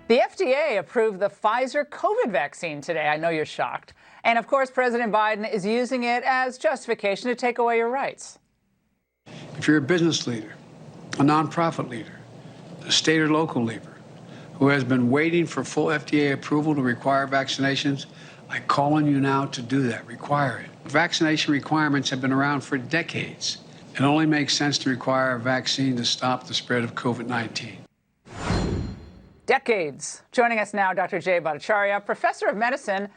The FDA approved the Pfizer COVID vaccine today. I know you're shocked. And of course, President Biden is using it as justification to take away your rights. If you're a business leader, a nonprofit leader, a state or local leader who has been waiting for full FDA approval to require vaccinations, I call on you now to do that. Require it. Vaccination requirements have been around for decades. It only makes sense to require a vaccine to stop the spread of COVID-19. Decades. Joining us now, Dr. Jay Bhattacharya, professor of medicine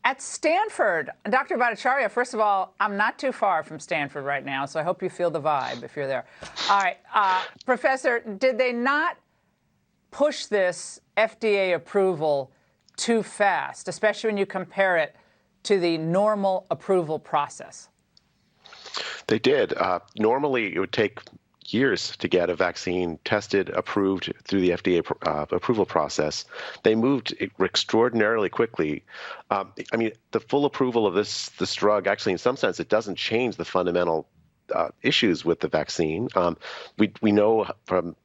at Stanford. Dr. Bhattacharya, first of all, I'm not too far from Stanford right now, so I hope you feel the vibe if you're there. All right. Professor, did they not push this FDA approval too fast, especially when you compare it to the normal approval process? They did. Normally, it would take years to get a vaccine tested, approved through the FDA approval process. They moved extraordinarily quickly. I mean, the full approval of this drug, actually, in some sense, it doesn't change the fundamental issues with the vaccine. We know from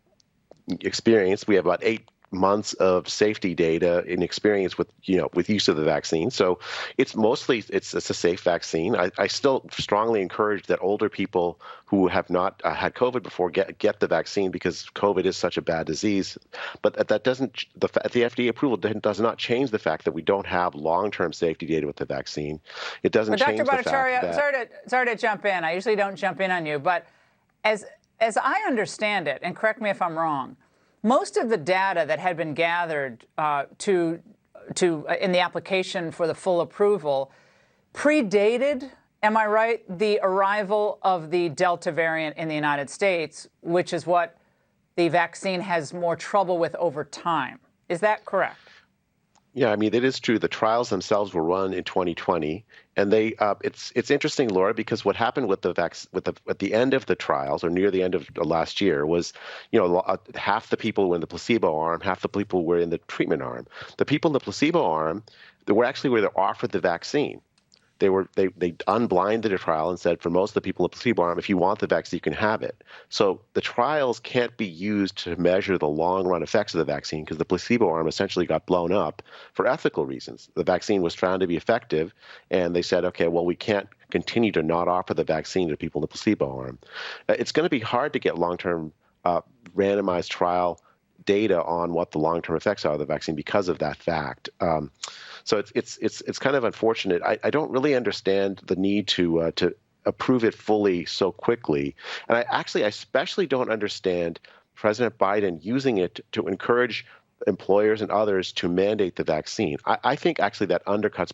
experience, we have about 8 months of safety data in experience with use of the vaccine. So it's mostly it's a safe vaccine. I still strongly encourage that older people who have not had COVID before get the vaccine because COVID is such a bad disease. But that doesn't the FDA approval does not change the fact that we don't have long-term safety data with the vaccine. It doesn't change the fact that sorry to jump in. I usually don't jump in on you, but as I understand it, and correct me if I'm wrong, most of the data that had been gathered in the application for the full approval predated, am I right, the arrival of the Delta variant in the United States, which is what the vaccine has more trouble with over time. Is that correct? Yeah, I mean, it is true. The trials themselves were run in 2020, and it's interesting, Laura, because what happened with at the end of the trials, or near the end of last year, was half the people were in the placebo arm, half the people were in the treatment arm. The people in the placebo arm, they were offered the vaccine. They unblinded a trial and said, for most of the people in the placebo arm, if you want the vaccine, you can have it. So the trials can't be used to measure the long-run effects of the vaccine because the placebo arm essentially got blown up for ethical reasons. The vaccine was found to be effective, and they said, okay, well, we can't continue to not offer the vaccine to people in the placebo arm. It's going to be hard to get long-term randomized trial data on what the long-term effects are of the vaccine because of that fact. So it's kind of unfortunate. I don't really understand the need to approve it fully so quickly, and I especially don't understand President Biden using it to encourage employers and others to mandate the vaccine. I think actually that undercuts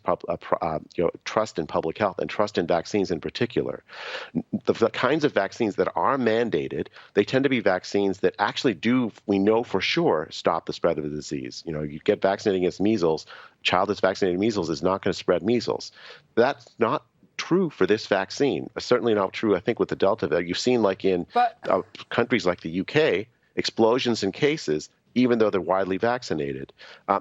trust in public health and trust in vaccines in particular. The kinds of vaccines that are mandated, they tend to be vaccines that actually do, we know for sure, stop the spread of the disease. You get vaccinated against measles, a child that's vaccinated measles is not going to spread measles. That's not true for this vaccine. Certainly not true, I think, with the Delta. You've seen, like in countries like the UK, explosions in cases, even though they're widely vaccinated.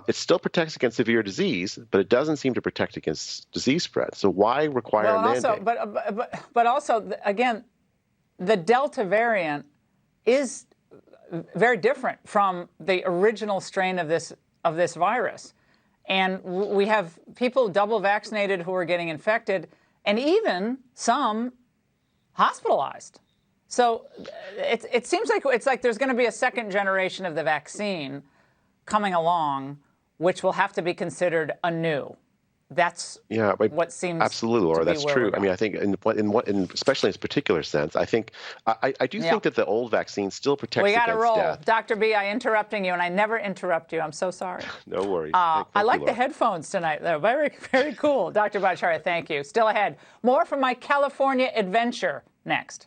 It still protects against severe disease, but it doesn't seem to protect against disease spread. So why require a mandate? But also, again, the Delta variant is very different from the original strain of this virus. And we have people double vaccinated who are getting infected, and even some hospitalized. So it seems like there's going to be a second generation of the vaccine coming along, which will have to be considered anew. That's what seems absolutely, Laura. That's true. I mean, I think especially in this particular sense, I think I do think that the old vaccine still protects against death. We got to roll, Dr. B. I'm interrupting you, and I never interrupt you. I'm so sorry. No worries. I like the headphones tonight. They're very, very cool. Dr. Bhattacharya, thank you. Still ahead, more from my California adventure next.